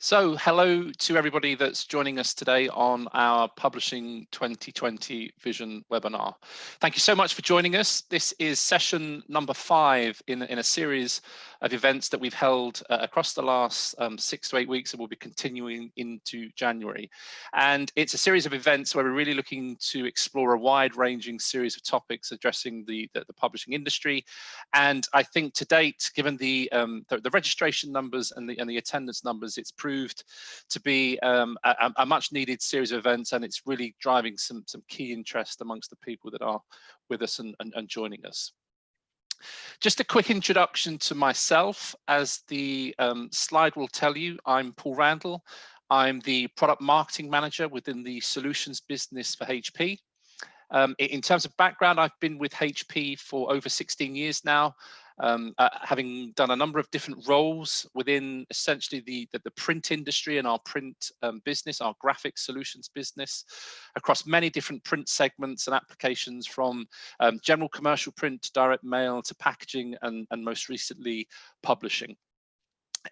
So hello to everybody that's joining us today on our Publishing 2020 Vision webinar. Thank you so much for joining us. This is session number 5 in a series of events that we've held across the last 6 to 8 weeks, and we'll be continuing into January. And it's a series of events where we're really looking to explore a wide-ranging series of topics addressing the publishing industry. And I think to date, given the registration numbers and the attendance numbers, it's proved to be a much needed series of events, and it's really driving some key interest amongst the people that are with us and joining us. Just a quick introduction to myself. As the slide will tell you, I'm Paul Randall. I'm the product marketing manager within the solutions business for HP. In terms of background, I've been with HP for over 16 years now, having done a number of different roles within essentially the print industry and our print business, our graphic solutions business, across many different print segments and applications, from general commercial print, direct mail, to packaging, and most recently publishing.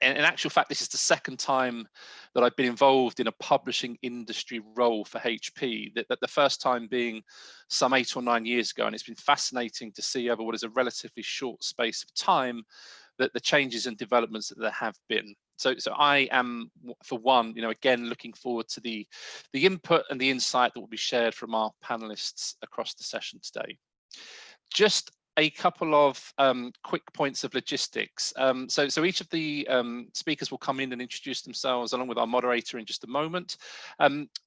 In actual fact, this is the second time that I've been involved in a publishing industry role for HP, that the first time being some 8 or 9 years ago. And it's been fascinating to see over what is a relatively short space of time that the changes and developments that there have been. So I am, for one, again, looking forward to the input and the insight that will be shared from our panelists across the session today. Just a couple of quick points of logistics. So each of the speakers will come in and introduce themselves along with our moderator in just a moment.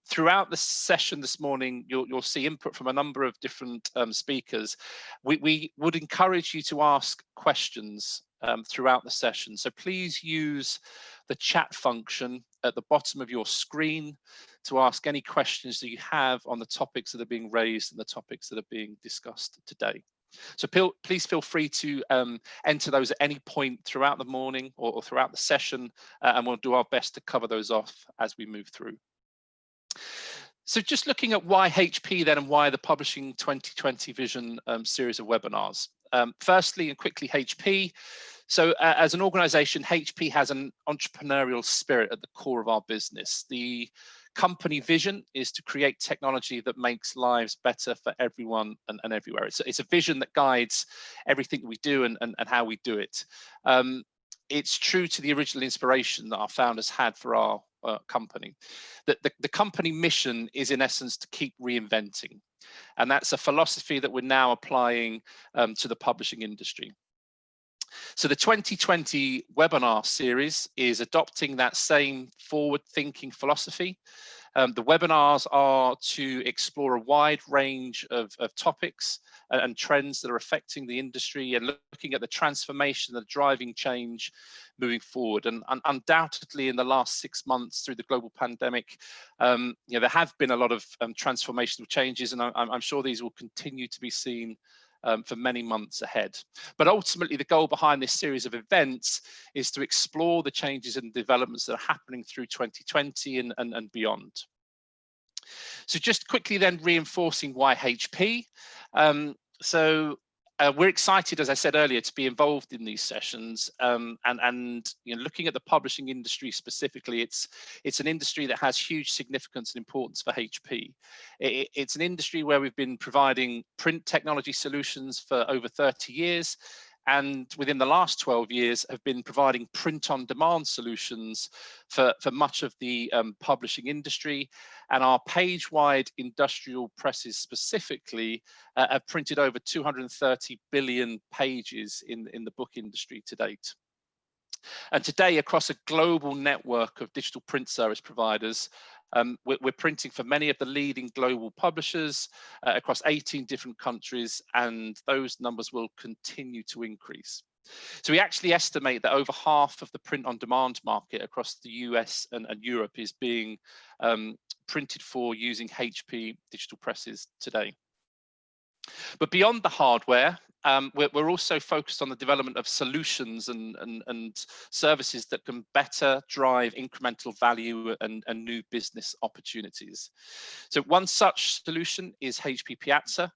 Throughout the session this morning, you'll see input from a number of different speakers. We would encourage you to ask questions throughout the session. So please use the chat function at the bottom of your screen to ask any questions that you have on the topics that are being raised and the topics that are being discussed today. So please feel free to enter those at any point throughout the morning or throughout the session, and we'll do our best to cover those off as we move through. So just looking at why HP then, and why the Publishing 2020 Vision series of webinars. Firstly and quickly, HP. So as an organization, HP has an entrepreneurial spirit at the core of our business. The company vision is to create technology that makes lives better for everyone and everywhere. It's a vision that guides everything we do and how we do it. It's true to the original inspiration that our founders had for our company. The company mission is, in essence, to keep reinventing. And that's a philosophy that we're now applying to the publishing industry. So the 2020 webinar series is adopting that same forward-thinking philosophy. The webinars are to explore a wide range of topics and trends that are affecting the industry, and looking at the transformation, the driving change moving forward. And undoubtedly, in the last 6 months through the global pandemic, there have been a lot of transformational changes, and I'm sure these will continue to be seen for many months ahead. But ultimately, the goal behind this series of events is to explore the changes and developments that are happening through 2020 and beyond. So just quickly then, reinforcing why HP. We're excited, as I said earlier, to be involved in these sessions, and looking at the publishing industry specifically, it's an industry that has huge significance and importance for HP. It's an industry where we've been providing print technology solutions for over 30 years, and within the last 12 years have been providing print-on-demand solutions for much of the publishing industry. And our page-wide industrial presses specifically have printed over 230 billion pages in the book industry to date. And today, across a global network of digital print service providers, we're printing for many of the leading global publishers across 18 different countries, and those numbers will continue to increase. So we actually estimate that over half of the print-on-demand market across the US and Europe is being printed for using HP digital presses today. But beyond the hardware, we're also focused on the development of solutions and services that can better drive incremental value and new business opportunities. So one such solution is HP Piazza,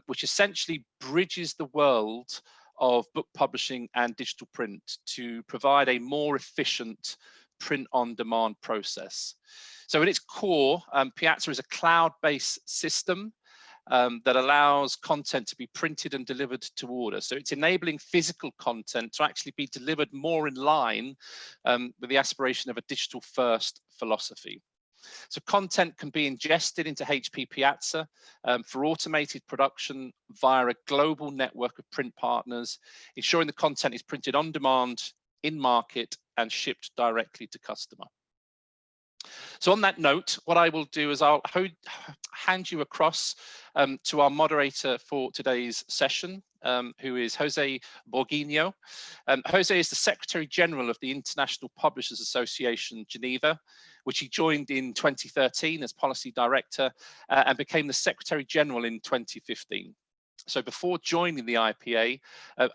which essentially bridges the world of book publishing and digital print to provide a more efficient print-on-demand process. So at its core, Piazza is a cloud-based system that allows content to be printed and delivered to order. So it's enabling physical content to actually be delivered more in line with the aspiration of a digital-first philosophy. So content can be ingested into HP Piazza for automated production via a global network of print partners, ensuring the content is printed on demand, in market, and shipped directly to customer. So on that note, what I will do is I'll hand you across to our moderator for today's session, who is Jose Borghino. Jose is the Secretary General of the International Publishers Association, Geneva, which he joined in 2013 as Policy Director and became the Secretary General in 2015. So before joining the IPA,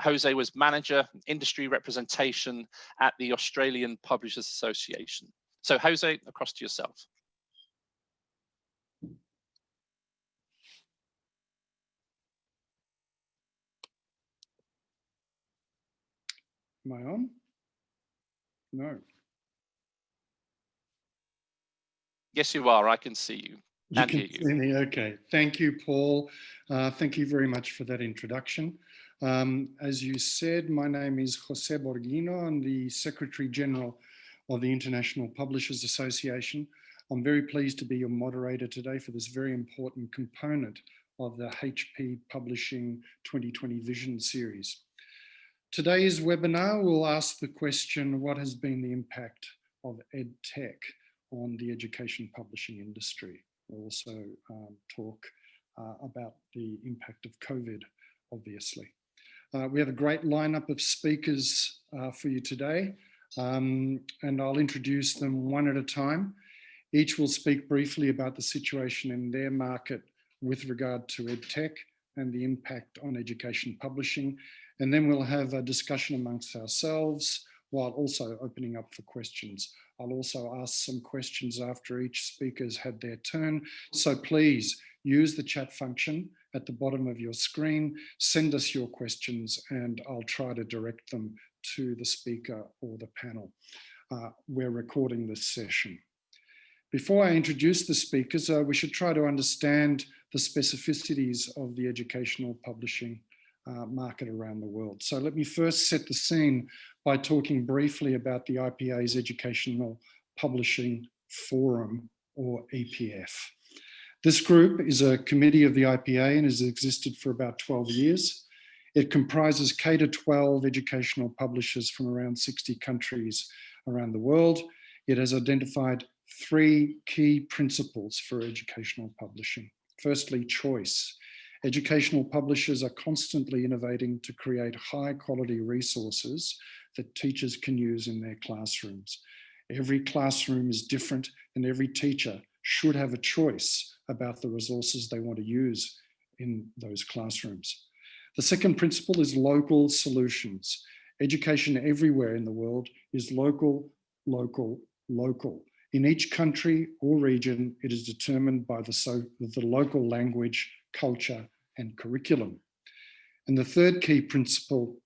Jose was Manager Industry Representation at the Australian Publishers Association. So Jose, across to yourself. Am I on? No. Yes, you are. I can see you. You can see me. Okay. Thank you, Paul. Thank you very much for that introduction. As you said, my name is Jose Borghino. I'm the Secretary General of the International Publishers Association. I'm very pleased to be your moderator today for this very important component of the HP Publishing 2020 Vision Series. Today's webinar will ask the question, what has been the impact of EdTech on the education publishing industry? We'll also talk about the impact of COVID, obviously. We have a great lineup of speakers for you today, and I'll introduce them one at a time. Each will speak briefly about the situation in their market with regard to EdTech and the impact on education publishing. And then we'll have a discussion amongst ourselves while also opening up for questions. I'll also ask some questions after each speaker's had their turn. So please use the chat function at the bottom of your screen, send us your questions, and I'll try to direct them to the speaker or the panel. We're recording this session. Before I introduce the speakers, we should try to understand the specificities of the educational publishing market around the world. So let me first set the scene by talking briefly about the IPA's Educational Publishing Forum, or EPF. This group is a committee of the IPA and has existed for about 12 years. It comprises K-12 educational publishers from around 60 countries around the world. It has identified 3 key principles for educational publishing. Firstly, choice. Educational publishers are constantly innovating to create high quality resources that teachers can use in their classrooms. Every classroom is different and every teacher should have a choice about the resources they want to use in those classrooms. The second principle is local solutions. Education everywhere in the world is local, local, local. In each country or region, it is determined by the local language, culture, and curriculum. And the third key principle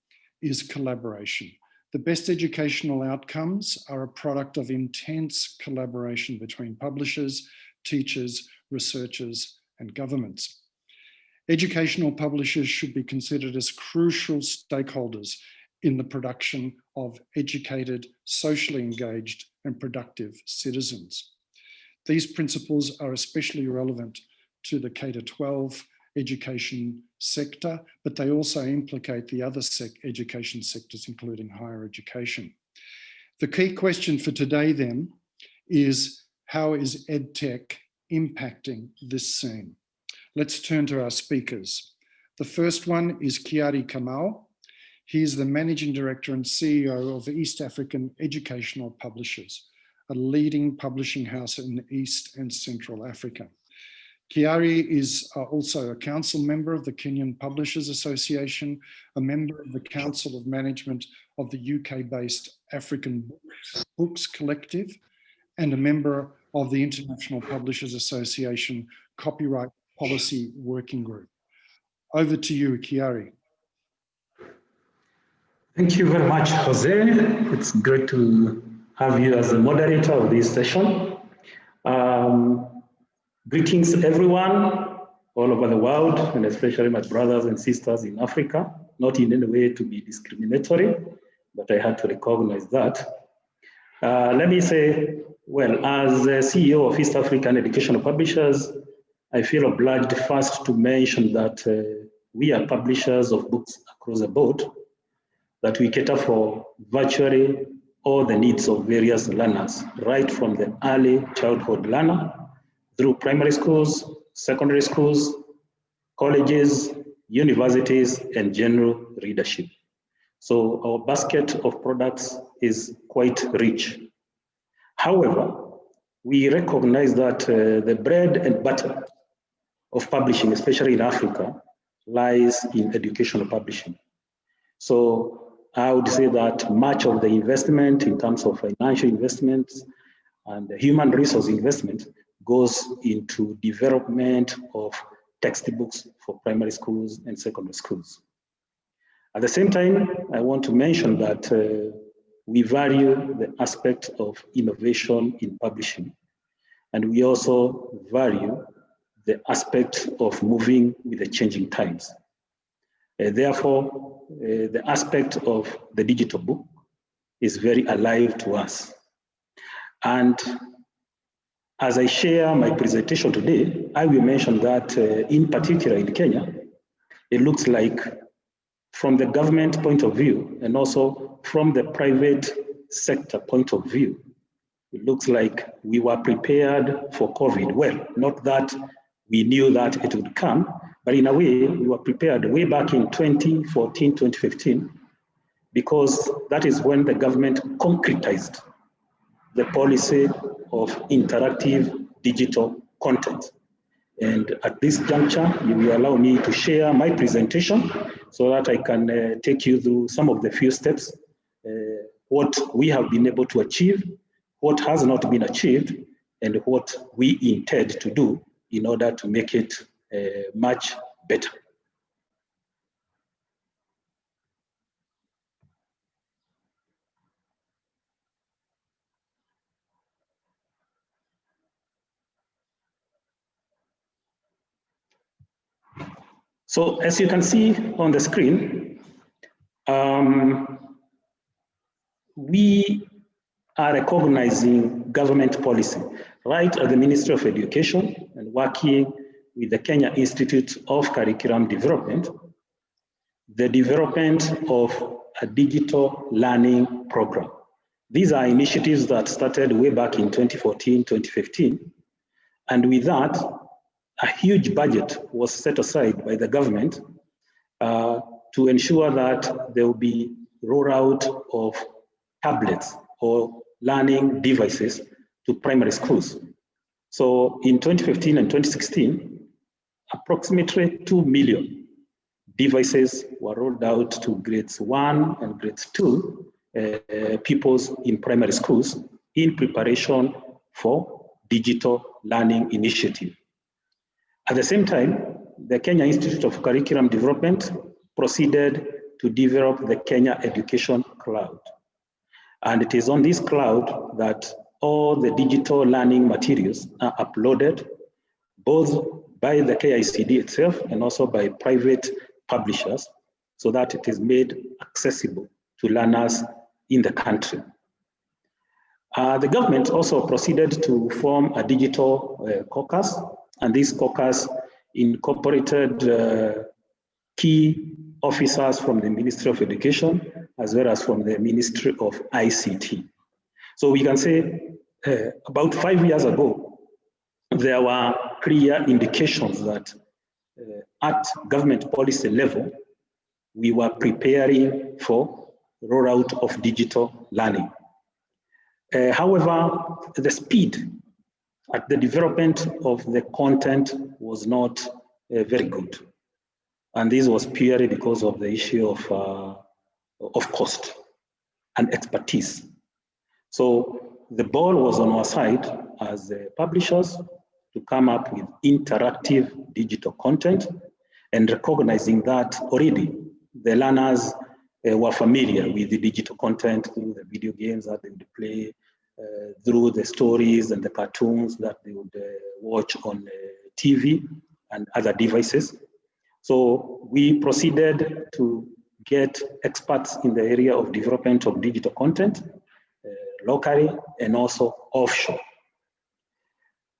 is collaboration. The best educational outcomes are a product of intense collaboration between publishers, teachers, researchers, and governments. Educational publishers should be considered as crucial stakeholders in the production of educated, socially engaged, and productive citizens. These principles are especially relevant to the K-12 education sector, but they also implicate the other education sectors, including higher education. The key question for today then is, how is EdTech impacting this scene? Let's turn to our speakers. The first one is Kiarie Kamau. He is the Managing Director and CEO of East African Educational Publishers, a leading publishing house in East and Central Africa. Kiarie is also a council member of the Kenyan Publishers Association, a member of the Council of Management of the UK-based African Books Collective, and a member of the International Publishers Association Copyright Policy Working Group. Over to you, Kiarie. Thank you very much, Jose. It's great to have you as the moderator of this session. Greetings everyone all over the world, and especially my brothers and sisters in Africa, not in any way to be discriminatory, but I had to recognize that. Let me say, well, as the CEO of East African Educational Publishers, I feel obliged first to mention that we are publishers of books across the board, that we cater for virtually all the needs of various learners, right from the early childhood learner through primary schools, secondary schools, colleges, universities, and general readership. So our basket of products is quite rich. However, we recognize that the bread and butter of publishing, especially in Africa, lies in educational publishing. So I would say that much of the investment in terms of financial investments and human resource investment goes into development of textbooks for primary schools and secondary schools. At the same time, I want to mention that we value the aspect of innovation in publishing, and we also value the aspect of moving with the changing times. Therefore, the aspect of the digital book is very alive to us. And as I share my presentation today, I will mention that in particular in Kenya, it looks like from the government point of view and also from the private sector point of view, it looks like we were prepared for COVID. Well, not that we knew that it would come, but in a way, we were prepared way back in 2014, 2015, because that is when the government concretized the policy of interactive digital content. And at this juncture, you will allow me to share my presentation so that I can take you through some of the few steps, what we have been able to achieve, what has not been achieved, and what we intend to do in order to make it much better. So as you can see on the screen, we are recognizing government policy, right at the Ministry of Education and working with the Kenya Institute of Curriculum Development, the development of a digital learning program. These are initiatives that started way back in 2014, 2015. And with that, a huge budget was set aside by the government to ensure that there will be rollout of tablets or learning devices to primary schools. So in 2015 and 2016, approximately 2 million devices were rolled out to grades 1 and grades 2 pupils in primary schools in preparation for digital learning initiative. At the same time, the Kenya Institute of Curriculum Development proceeded to develop the Kenya Education Cloud. And it is on this cloud that all the digital learning materials are uploaded, both by the KICD itself and also by private publishers, so that it is made accessible to learners in the country. The government also proceeded to form a digital caucus, and this caucus incorporated key officers from the Ministry of Education, as well as from the Ministry of ICT. So we can say about 5 years ago, there were clear indications that at government policy level, we were preparing for rollout of digital learning. However, the speed at the development of the content was not very good. And this was purely because of the issue of cost and expertise. So the ball was on our side as publishers to come up with interactive digital content, and recognizing that already the learners were familiar with the digital content through the video games that they would play, through the stories and the cartoons that they would watch on TV and other devices. So we proceeded to get experts in the area of development of digital content, locally and also offshore.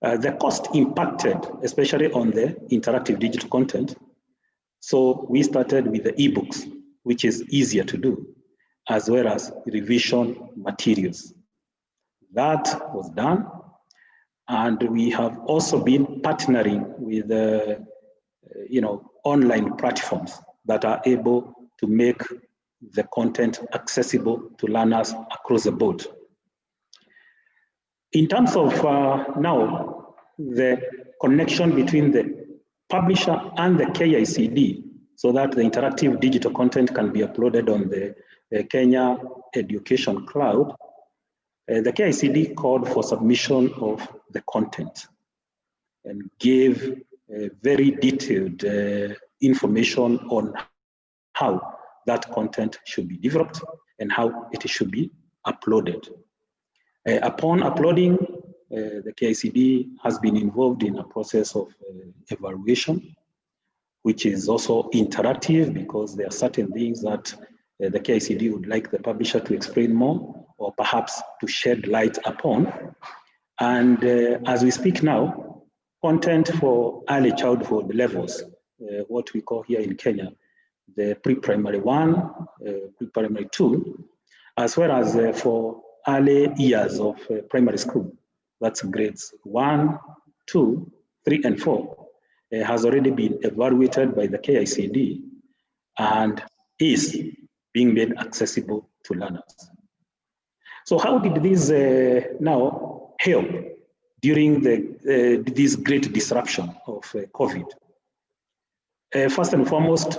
The cost impacted, especially on the interactive digital content. So we started with the ebooks, which is easier to do, as well as revision materials. That was done. And we have also been partnering with online platforms that are able to make the content accessible to learners across the board. In terms of now, the connection between the publisher and the KICD, so that the interactive digital content can be uploaded on the Kenya Education Cloud, the KICD called for submission of the content and gave very detailed information on how that content should be developed and how it should be uploaded. Upon uploading, the KICD has been involved in a process of evaluation, which is also interactive because there are certain things that the KICD would like the publisher to explain more or perhaps to shed light upon. And as we speak now, content for early childhood levels, what we call here in Kenya, the pre-primary 1, pre-primary 2, as well as for early years of primary school, that's grades 1, 2, 3, and 4, has already been evaluated by the KICD and is being made accessible to learners. So how did this now help during this great disruption of COVID? First and foremost,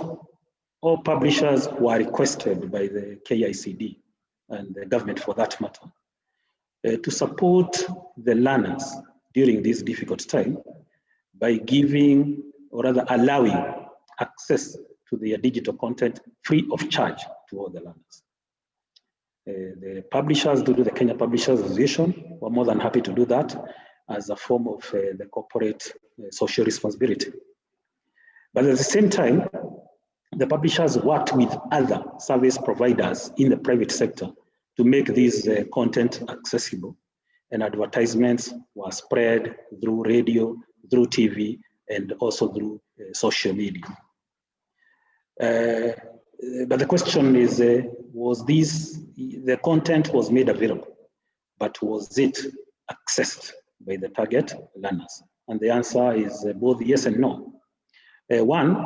all publishers were requested by the KICD and the government for that matter to support the learners during this difficult time by giving, or rather allowing, access to their digital content free of charge to all the learners. The publishers, due to the Kenya Publishers Association, were more than happy to do that as a form of the corporate social responsibility. But at the same time, the publishers worked with other service providers in the private sector to make this content accessible, and advertisements were spread through radio, through TV, and also through social media. But the question is, was the content was made available, but was it accessed by the target learners? And the answer is both yes and no. One,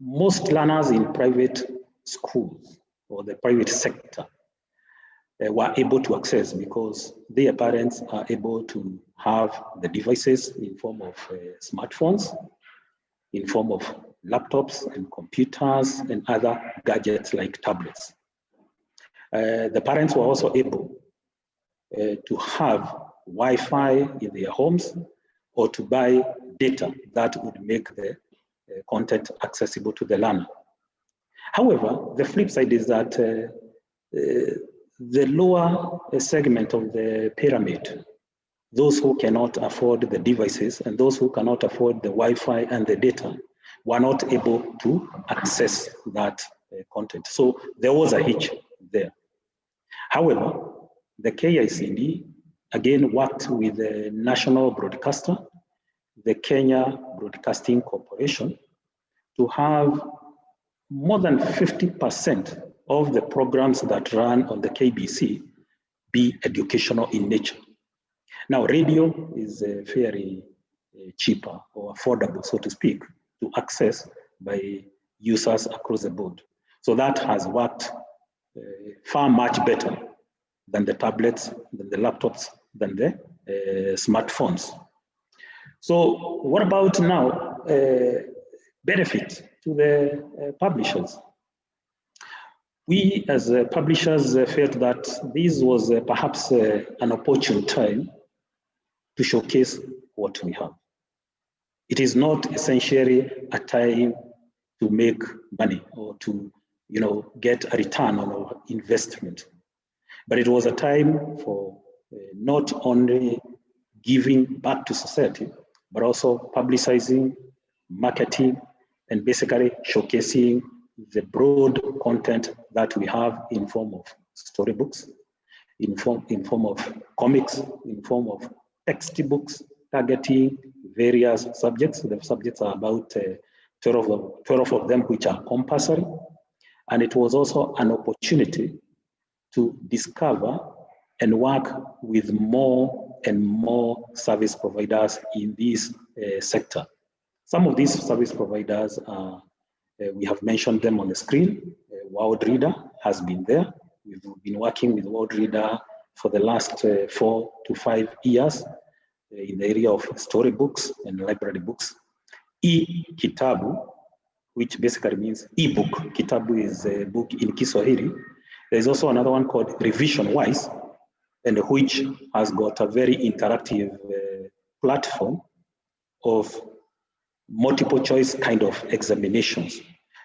most learners in private schools or the private sector were able to access because their parents are able to have the devices in form of smartphones, in form of laptops and computers and other gadgets like tablets. The parents were also able to have Wi-Fi in their homes or to buy data that would make the content accessible to the learner. However, the flip side is that the lower segment of the pyramid, those who cannot afford the devices and those who cannot afford the Wi-Fi and the data, were not able to access that content. So there was a hitch there. However, the KICD again worked with the national broadcaster, the Kenya Broadcasting Corporation, to have more than 50% of the programs that run on the KBC be educational in nature. Now, radio is very cheaper or affordable, so to speak, to access by users across the board. So that has worked far much better than the tablets, than the laptops, than the smartphones. So what about now benefit to the publishers? We as publishers felt that this was perhaps an opportune time to showcase what we have. It is not essentially a time to make money or to get a return on our investment, but it was a time for not only giving back to society, but also publicizing, marketing, and basically showcasing the broad content that we have in form of storybooks, in form of comics, in form of textbooks, targeting various subjects. The subjects are about 12 of them, which are compulsory. And it was also an opportunity to discover and work with more and more service providers in this sector. Some of these service providers are, we have mentioned them on the screen. World Reader has been there. We've been working with World Reader for the last 4 to 5 years in the area of storybooks and library books. E-Kitabu, which basically means e-book. Kitabu is a book in Kiswahili. There's also another one called Revision Wise, and which has got a very interactive platform of multiple choice kind of examinations.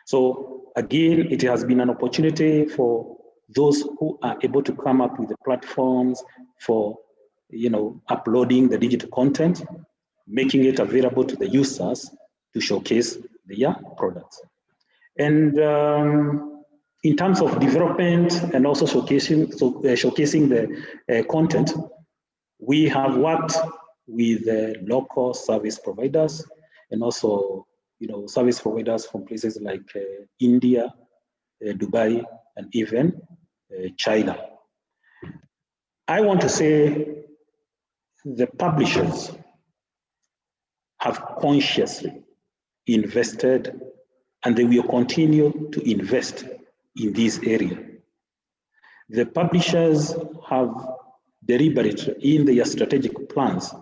So again, it has been an opportunity for those who are able to come up with the platforms for, uploading the digital content, making it available to the users to showcase their products. And in terms of development and also showcasing the content, we have worked with local service providers and also, service providers from places like India, Dubai, and even China. I want to say the publishers have consciously invested, and they will continue to invest in this area. The publishers have deliberately, in their strategic plans,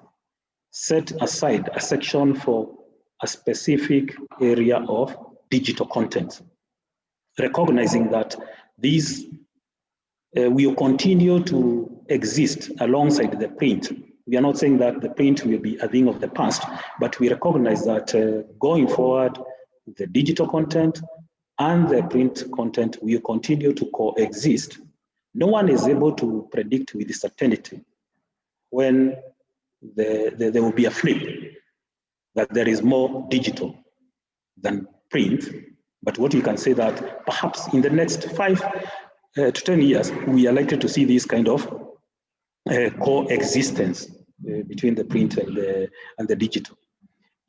set aside a section for a specific area of digital content, recognizing that these will continue to exist alongside the print. We are not saying that the print will be a thing of the past, but we recognize that going forward, the digital content and the print content will continue to coexist. No one is able to predict with certainty when there will be a flip, that there is more digital than print. But what you can say that perhaps in the next 5 to 10 years, we are likely to see this kind of coexistence between the print and the digital.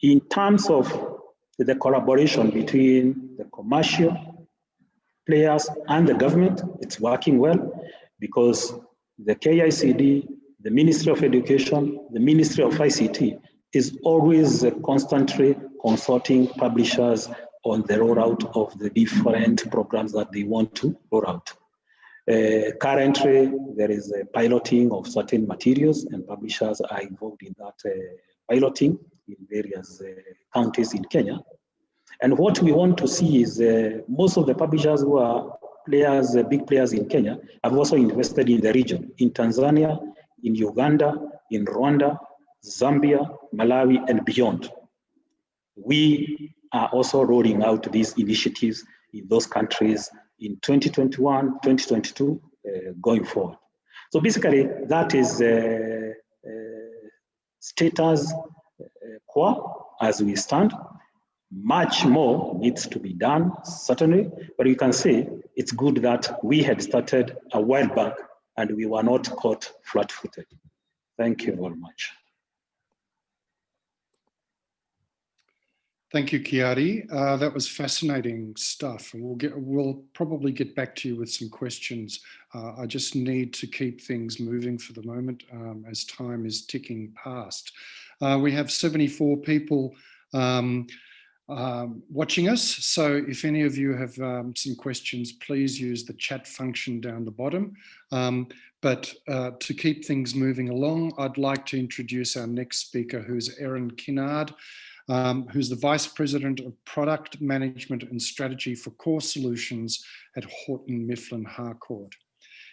In terms of the collaboration between the commercial players and the government, it's working well, because the KICD, the Ministry of Education, the Ministry of ICT is always constantly consulting publishers on the rollout of the different programs that they want to roll out. Currently, there is a piloting of certain materials, and publishers are involved in that piloting in various counties in Kenya. And what we want to see is most of the publishers who are players, big players in Kenya, have also invested in the region, in Tanzania, in Uganda, in Rwanda, Zambia, Malawi, and beyond. We are also rolling out these initiatives in those countries in 2021, 2022, going forward. So basically, that is status quo as we stand. Much more needs to be done, certainly, but you can say it's good that we had started a while back and we were not caught flat-footed. Thank you very much. Thank you, Kiarie. That was fascinating stuff. We'll probably get back to you with some questions. I just need to keep things moving for the moment as time is ticking past. We have 74 people watching us. So if any of you have some questions, please use the chat function down the bottom. But to keep things moving along, I'd like to introduce our next speaker, who's Erin Kinard, who's the Vice President of Product Management and Strategy for Core Solutions at Houghton, Mifflin, Harcourt.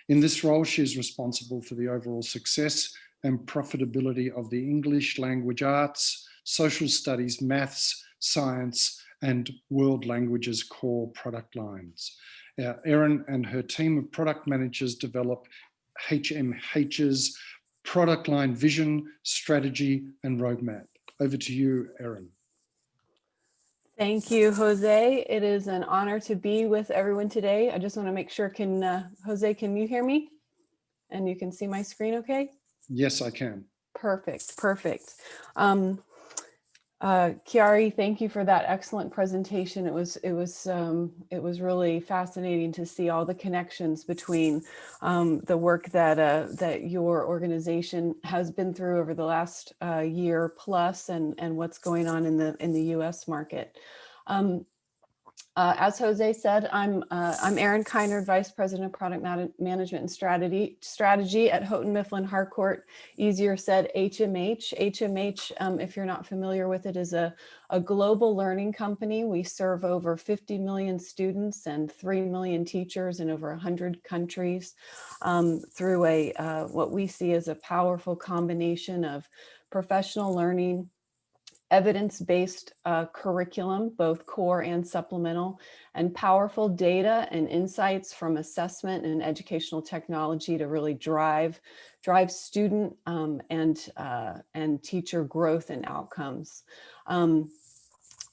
In this role, she is responsible for the overall success and profitability of the English language arts, social studies, maths, science, and world languages core product lines. Erin and her team of product managers develop HMH's product line vision, strategy, and roadmap. Over to you, Erin. Thank you, Jose. It is an honor to be with everyone today. I just want to make sure, Jose, can you hear me? And you can see my screen okay? Yes, I can. Perfect, perfect. Kiarie, thank you for that excellent presentation. It was really fascinating to see all the connections between the work that your organization has been through over the last year plus, and what's going on in the U.S. market. As Jose said, I'm Erin, Kinard, Vice President of Product Management and Strategy at Houghton, Mifflin, Harcourt. Easier said, HMH. HMH, if you're not familiar with it, is a global learning company. We serve over 50 million students and 3 million teachers in over 100 countries through what we see as a powerful combination of professional learning, evidence-based curriculum, both core and supplemental, and powerful data and insights from assessment and educational technology to really drive student and teacher growth and outcomes.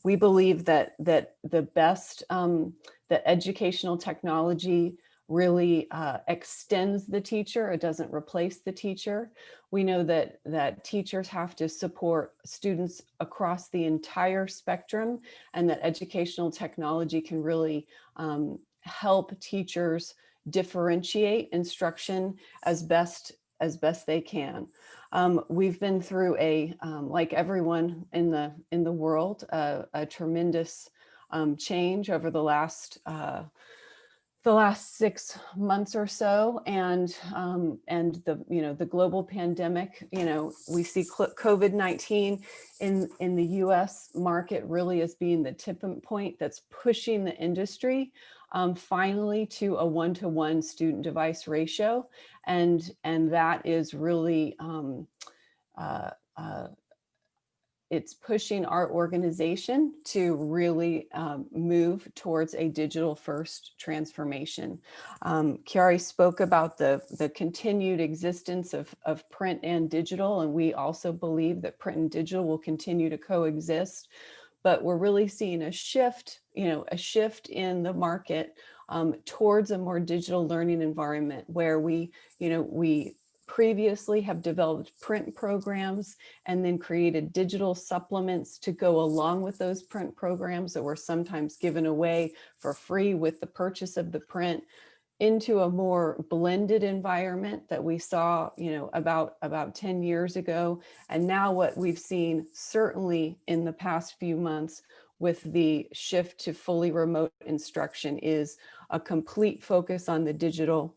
We believe that the best that educational technology really extends the teacher. It doesn't replace the teacher. We know that teachers have to support students across the entire spectrum, and that educational technology can really help teachers differentiate instruction as best they can. We've been through like everyone in the world, a tremendous change over the last 6 months or so, and the global pandemic. We see COVID-19 in the U.S. market really as being the tipping point that's pushing the industry finally to a 1-to-1 student device ratio, and that is really it's pushing our organization to really move towards a digital first transformation. Kiarie spoke about the continued existence of print and digital, and we also believe that print and digital will continue to coexist, but we're really seeing a shift in the market towards a more digital learning environment, where we previously have developed print programs and then created digital supplements to go along with those print programs that were sometimes given away for free with the purchase of the print, into a more blended environment that we saw, about 10 years ago. And now what we've seen certainly in the past few months with the shift to fully remote instruction is a complete focus on the digital,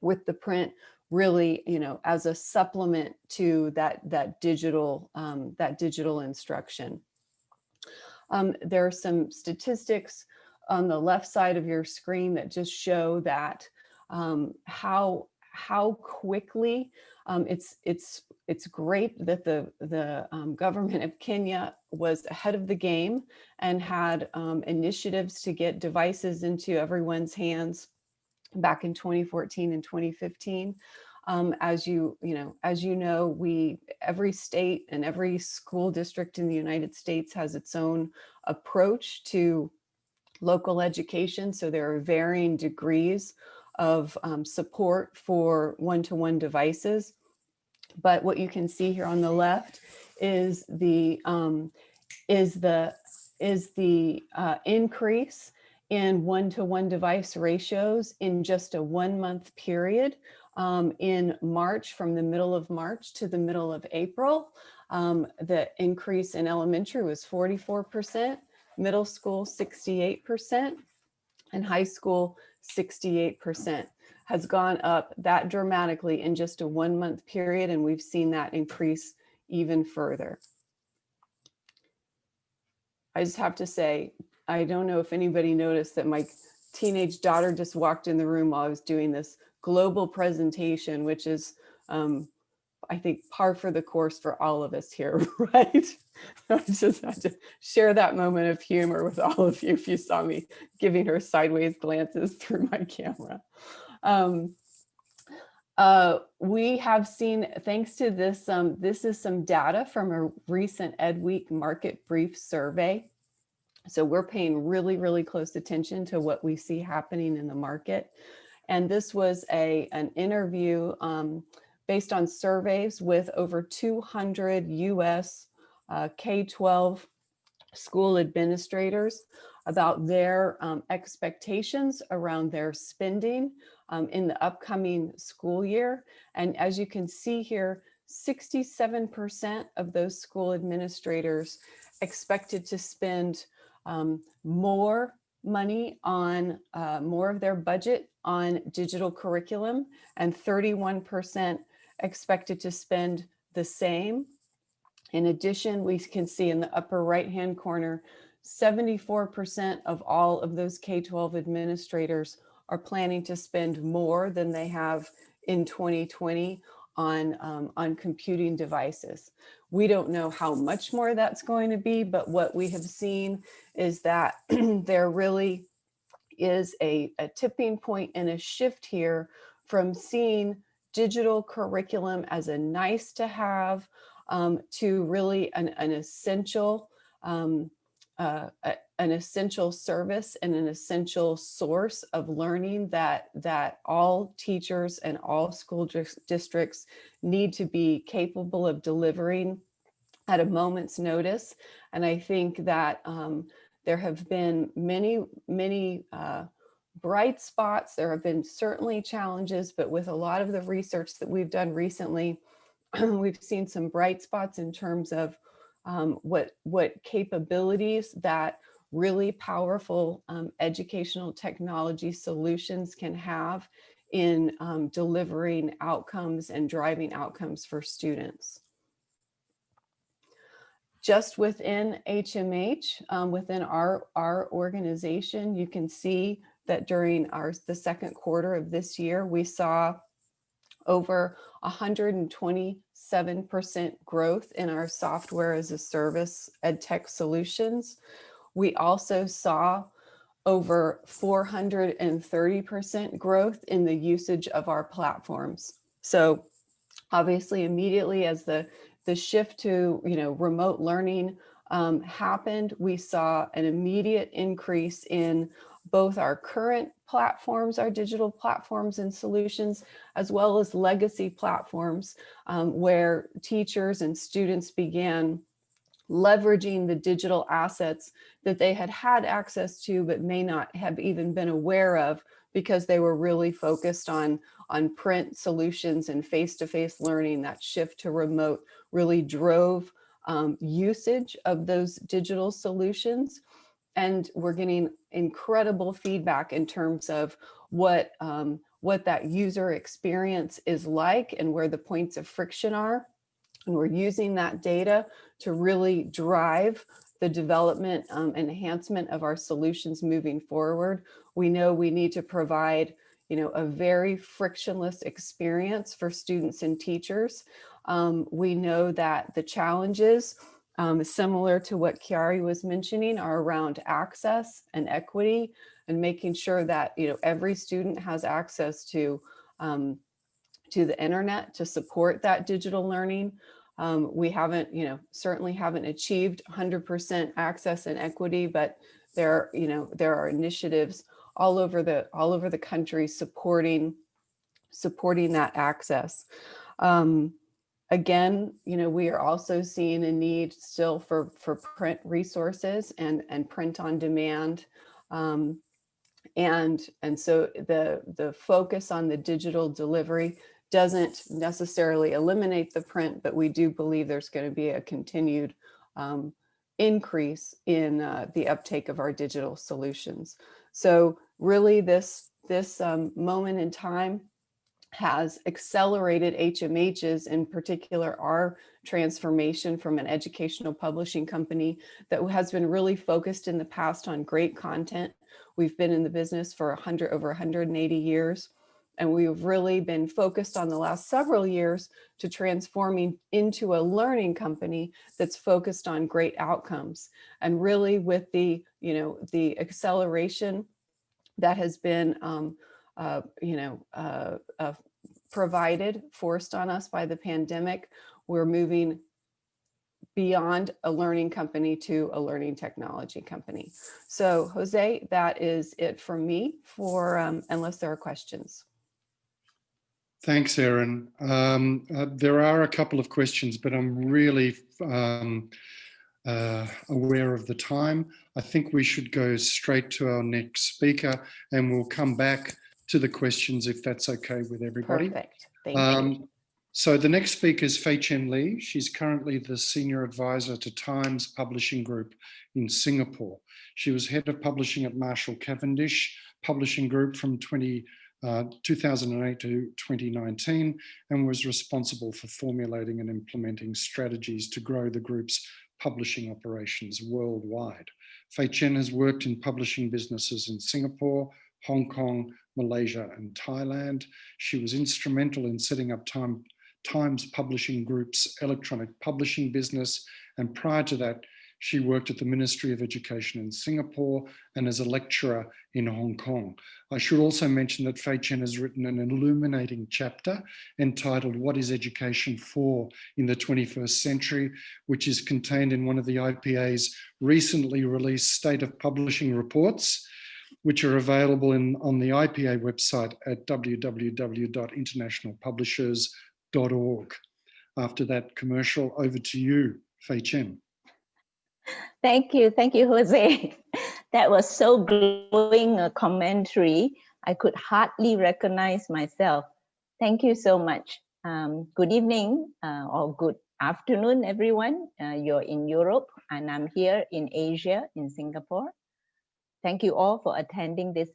with the print really, as a supplement to that digital instruction. There are some statistics on the left side of your screen that just show that how quickly it's great that the government of Kenya was ahead of the game and had initiatives to get devices into everyone's hands back in 2014 and 2015. As you know, every state and every school district in the United States has its own approach to local education. So there are varying degrees of support for one-to-one devices. But what you can see here on the left is the increase in one-to-one device ratios in just a 1-month period. In March, from the middle of March to the middle of April, the increase in elementary was 44%, middle school 68%, and high school 68%. Has gone up that dramatically in just a 1-month period, and we've seen that increase even further. I just have to say, I don't know if anybody noticed that my teenage daughter just walked in the room while I was doing this global presentation, which is, I think, par for the course for all of us here, right? I just had to share that moment of humor with all of you if you saw me giving her sideways glances through my camera. We have seen, thanks to this, this is some data from a recent EdWeek market brief survey. So we're paying really, really close attention to what we see happening in the market. And this was an interview based on surveys with over 200 US K-12 school administrators about their expectations around their spending in the upcoming school year. And as you can see here, 67% of those school administrators expected to spend more money on more of their budget on digital curriculum, and 31% expected to spend the same. In addition, we can see in the upper right-hand corner, 74% of all of those K-12 administrators are planning to spend more than they have in 2020 on computing devices. We don't know how much more that's going to be, but what we have seen is that there really is a tipping point and a shift here from seeing digital curriculum as a nice to have to really an essential service and an essential source of learning that all teachers and all school districts need to be capable of delivering at a moment's notice. And I think that there have been many bright spots. There have been certainly challenges, but with a lot of the research that we've done recently, we've seen some bright spots in terms of what capabilities that really powerful educational technology solutions can have in delivering outcomes and driving outcomes for students. Just within HMH, within our organization, you can see that during the second quarter of this year, we saw over 127% growth in our software as a service edtech solutions. We also saw over 430% growth in the usage of our platforms. So obviously immediately as the shift to remote learning happened, we saw an immediate increase in both our current platforms, our digital platforms and solutions, as well as legacy platforms where teachers and students began leveraging the digital assets that they had access to, but may not have even been aware of because they were really focused on print solutions and face-to-face learning. That shift to remote really drove usage of those digital solutions. And we're getting incredible feedback in terms of what that user experience is like and where the points of friction are. And we're using that data to really drive the development and enhancement of our solutions moving forward. We know we need to provide a very frictionless experience for students and teachers. We know that the challenges, similar to what Kiarie was mentioning, are around access and equity and making sure that every student has access to the internet to support that digital learning. We haven't, certainly haven't achieved 100% access and equity, but there are initiatives all over the country supporting that access. Again, we are also seeing a need still for print resources and print on demand. And so the focus on the digital delivery doesn't necessarily eliminate the print, but we do believe there's going to be a continued increase in the uptake of our digital solutions. So really this moment in time has accelerated HMH's, in particular our transformation from an educational publishing company that has been really focused in the past on great content. We've been in the business for over 180 years. And we've really been focused on the last several years to transforming into a learning company that's focused on great outcomes. And really with the acceleration that has been provided, forced on us by the pandemic, we're moving beyond a learning company to a learning technology company. So Jose, that is it from me for unless there are questions. Thanks, Erin. There are a couple of questions, but I'm really aware of the time. I think we should go straight to our next speaker, and we'll come back to the questions if that's okay with everybody. Perfect. Thank you. So the next speaker is Fei Chen Li. She's currently the Senior Advisor to Times Publishing Group in Singapore. She was Head of Publishing at Marshall Cavendish Publishing Group from 2008 to 2019, and was responsible for formulating and implementing strategies to grow the group's publishing operations worldwide. Fei Chen has worked in publishing businesses in Singapore, Hong Kong, Malaysia, and Thailand. She was instrumental in setting up Times Publishing Group's electronic publishing business, and prior to that, she worked at the Ministry of Education in Singapore and as a lecturer in Hong Kong. I should also mention that Fei Chen has written an illuminating chapter entitled "What is Education For in the 21st Century?", which is contained in one of the IPA's recently released State of Publishing reports, which are available on the IPA website at www.internationalpublishers.org. After that commercial, over to you, Fei Chen. Thank you, Jose. That was so glowing a commentary. I could hardly recognize myself. Thank you so much. Good evening or good afternoon, everyone. You're in Europe and I'm here in Asia, in Singapore. Thank you all for attending this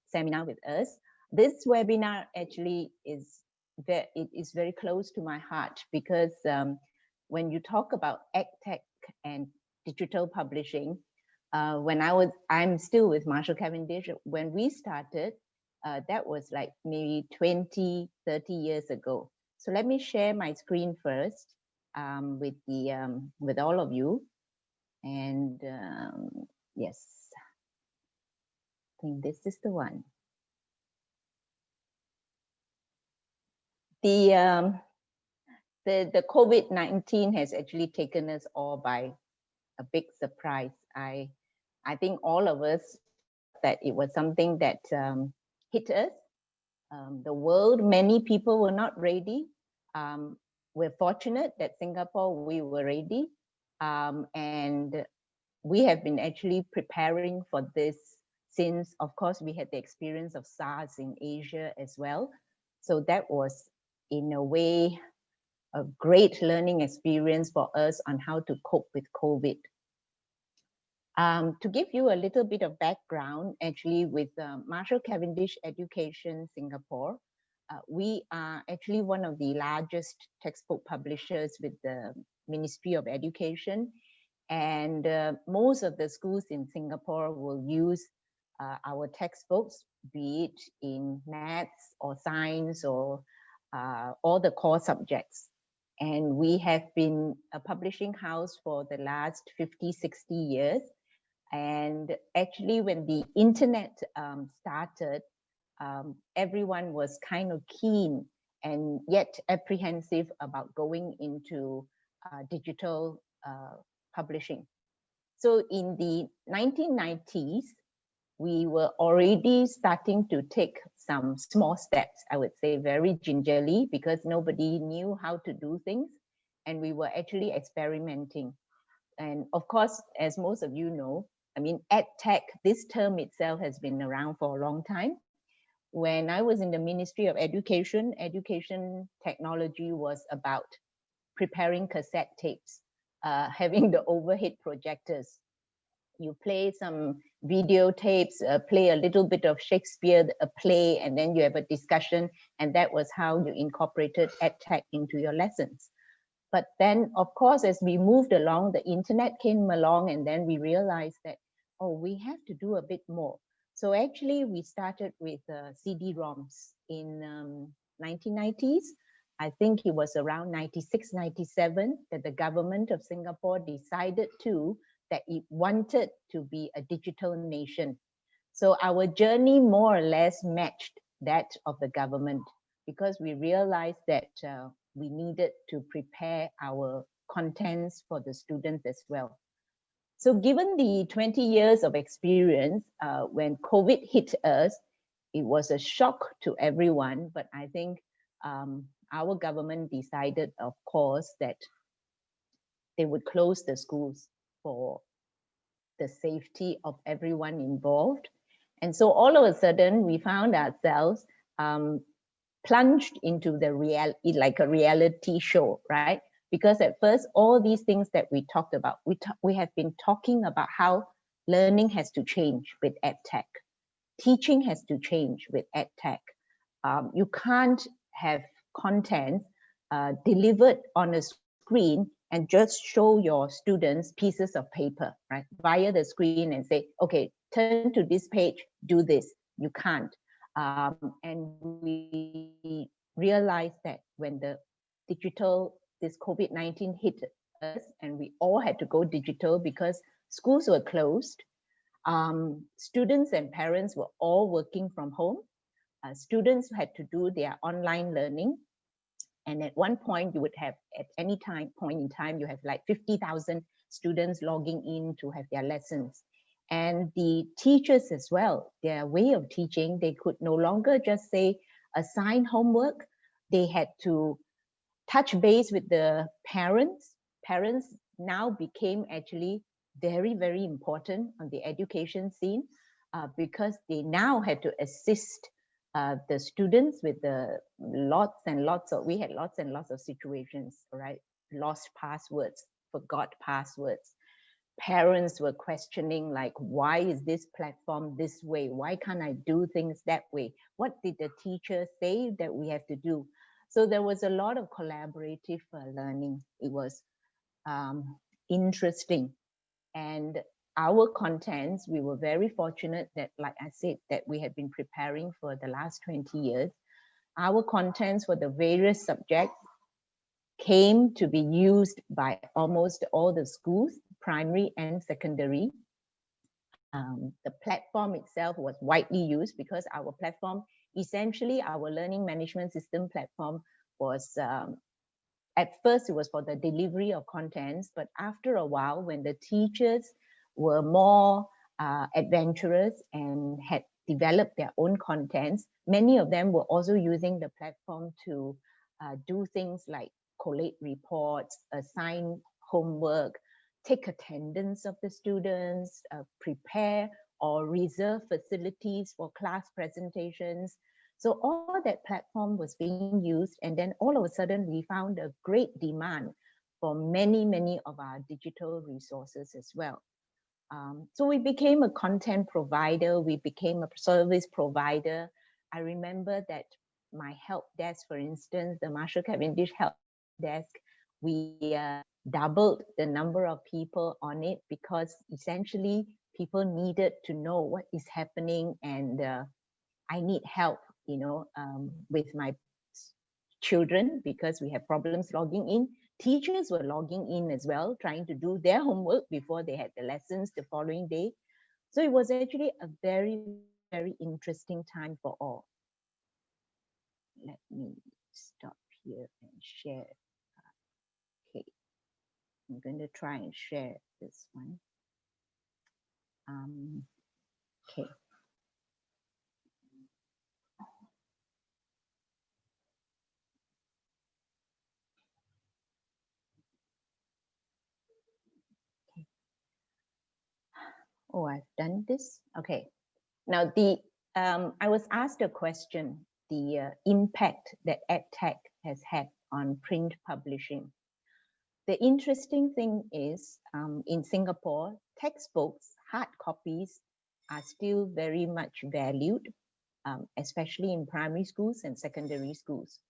seminar with us. This webinar actually is very close to my heart because when you talk about EdTech and digital publishing, I'm still with Marshall Cavendish. When we started, that was like maybe 20, 30 years ago. So let me share my screen first with all of you. And yes, I think this is the one. The COVID-19 has actually taken us all by a big surprise. I think all of us that it was something that hit us. The world, many people were not ready. We're fortunate that Singapore, we were ready. And we have been actually preparing for this since, of course, we had the experience of SARS in Asia as well. So that was, in a way, a great learning experience for us on how to cope with COVID. To give you a little bit of background, actually with Marshall Cavendish Education Singapore, we are actually one of the largest textbook publishers with the Ministry of Education. And most of the schools in Singapore will use our textbooks, be it in maths or science or all the core subjects. And we have been a publishing house for the last 50, 60 years. And actually, when the internet started, everyone was kind of keen and yet apprehensive about going into digital publishing. So in the 1990s, we were already starting to take some small steps, I would say very gingerly, because nobody knew how to do things. And we were actually experimenting. And of course, as most of you know, I mean, EdTech, this term itself has been around for a long time. When I was in the Ministry of Education, education technology was about preparing cassette tapes, having the overhead projectors. You play some videotapes, play a little bit of Shakespeare, a play, and then you have a discussion. And that was how you incorporated EdTech into your lessons. But then, of course, as we moved along, the internet came along, and then we realized that, oh, we have to do a bit more. So actually, we started with CD-ROMs in 1990s. I think it was around 96, 97 that the government of Singapore decided that it wanted to be a digital nation. So our journey more or less matched that of the government. because we realized that we needed to prepare our contents for the students as well. So given the 20 years of experience, when COVID hit us, it was a shock to everyone, but I think our government decided, of course, that they would close the schools for the safety of everyone involved. And so all of a sudden, we found ourselves plunged into the like a reality show, right? Because at first, all these things that we talked about, we have been talking about how learning has to change with EdTech. Teaching has to change with EdTech. You can't have content delivered on a screen and just show your students pieces of paper, right, via the screen and say, okay, turn to this page, do this. You can't. And we realized that when this COVID-19 hit us and we all had to go digital because schools were closed, students and parents were all working from home. Students had to do their online learning. And at one point, you would have, at any point in time, you have like 50,000 students logging in to have their lessons. And the teachers as well, their way of teaching, they could no longer just say, assign homework. They had to touch base with the parents. Parents now became actually very, very important on the education scene because they now had to assist the students with the lots and lots of situations, right? Lost passwords, forgot passwords. Parents were questioning, like, why is this platform this way? Why can't I do things that way? What did the teacher say that we have to do? So there was a lot of collaborative learning. It was interesting. And our contents, we were very fortunate that, like I said, that we had been preparing for the last 20 years. Our contents for the various subjects came to be used by almost all the schools, primary and secondary. The platform itself was widely used because our platform, essentially our learning management system platform was, at first it was for the delivery of contents, but after a while when the teachers were more adventurous and had developed their own contents, many of them were also using the platform to do things like collate reports, assign homework, take attendance of the students, prepare or reserve facilities for class presentations. So all that platform was being used, and then all of a sudden we found a great demand for many, many of our digital resources as well. So we became a content provider, we became a service provider. I remember that my help desk, for instance, the Marshall Cavendish help desk, we doubled the number of people on it because essentially people needed to know what is happening, and I need help, you know, with my children because we have problems logging in. Teachers were logging in as well, trying to do their homework before they had the lessons the following day. So it was actually a very, very interesting time for all. Let me stop here and share. Okay, I'm going to try and share this one. Okay. Oh, I've done this. Okay. Now I was asked a question, the impact that EdTech has had on print publishing. The interesting thing is in Singapore, textbooks, hard copies are still very much valued, especially in primary schools and secondary schools.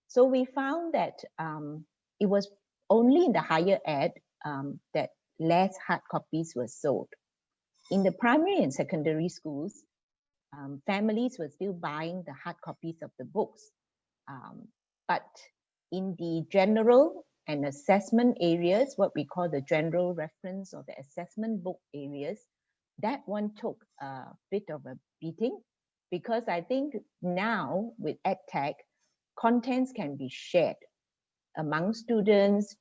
So we found that it was only in the higher ed that less hard copies were sold. In the primary and secondary schools, families were still buying the hard copies of the books. But in the general and assessment areas, what we call the general reference or the assessment book areas, that one took a bit of a beating because I think now with EdTech, contents can be shared among students,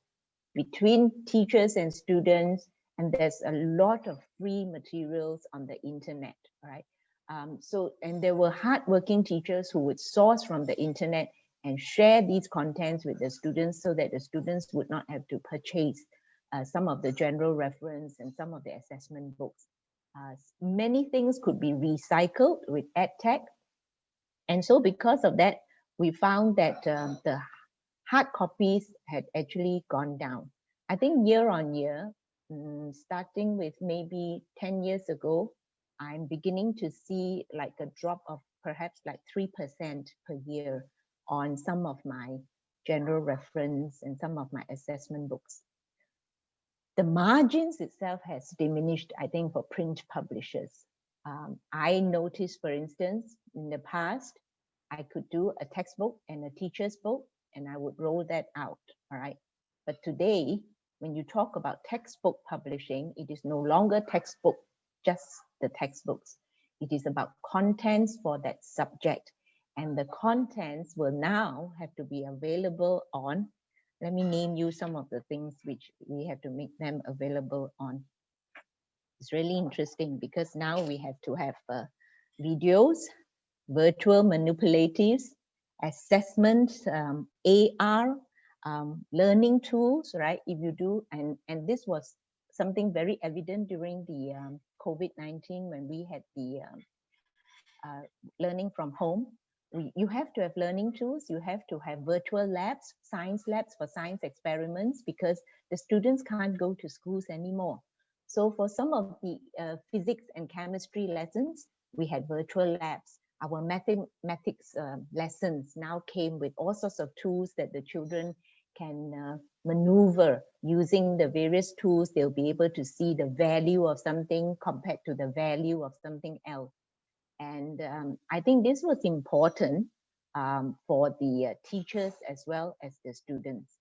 between teachers and students, and there's a lot of free materials on the internet, right? And there were hardworking teachers who would source from the internet and share these contents with the students so that the students would not have to purchase some of the general reference and some of the assessment books. Many things could be recycled with EdTech. And so because of that, we found that the hard copies had actually gone down. I think year on year, starting with maybe 10 years ago, I'm beginning to see like a drop of perhaps like 3% per year on some of my general reference and some of my assessment books. The margins itself has diminished, I think, for print publishers. I noticed, for instance, in the past, I could do a textbook and a teacher's book, and I would roll that out, all right? But today, when you talk about textbook publishing, it is no longer textbook, just the textbooks. It is about contents for that subject. And the contents will now have to be available on, let me name you some of the things which we have to make them available on. It's really interesting because now we have to have videos, virtual manipulatives, assessments, AR, learning tools, right? If you do, and this was something very evident during the COVID-19 when we had the learning from home. You have to have learning tools, you have to have virtual labs, science labs for science experiments, because the students can't go to schools anymore. So for some of the physics and chemistry lessons, we had virtual labs. Our mathematics lessons now came with all sorts of tools that the children can maneuver using the various tools. They'll be able to see the value of something compared to the value of something else. And I think this was important for the teachers as well as the students.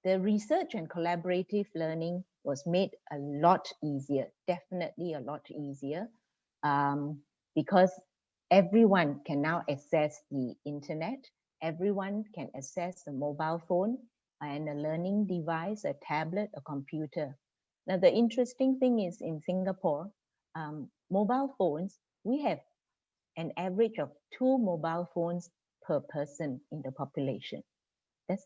The research and collaborative learning was made a lot easier, definitely a lot easier, because everyone can now access the internet. Everyone can access a mobile phone and a learning device, a tablet, a computer. Now, the interesting thing is in Singapore, mobile phones, we have an average of 2 mobile phones per person in the population. That's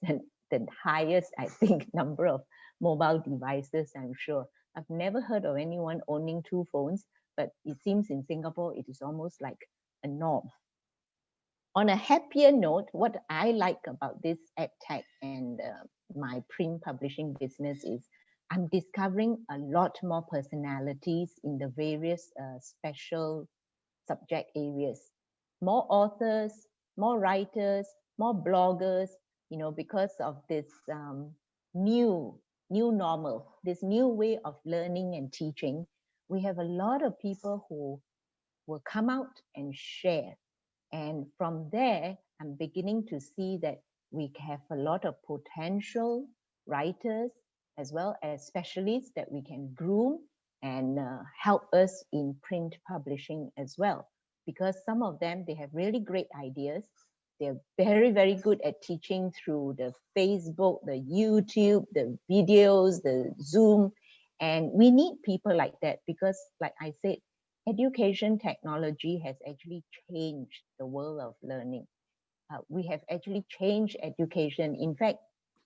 the highest, I think, number of mobile devices, I'm sure. I've never heard of anyone owning 2 phones, but it seems in Singapore, it is almost like a norm. On a happier note, what I like about this EdTech and my print publishing business is I'm discovering a lot more personalities in the various special subject areas. More authors, more writers, more bloggers, you know, because of this new normal, this new way of learning and teaching. We have a lot of people who will come out and share. And from there, I'm beginning to see that we have a lot of potential writers as well as specialists that we can groom and help us in print publishing as well. Because some of them, they have really great ideas. They're very, very good at teaching through the Facebook, the YouTube, the videos, the Zoom. And we need people like that because, like I said, education technology has actually changed the world of learning. We have actually changed education. In fact,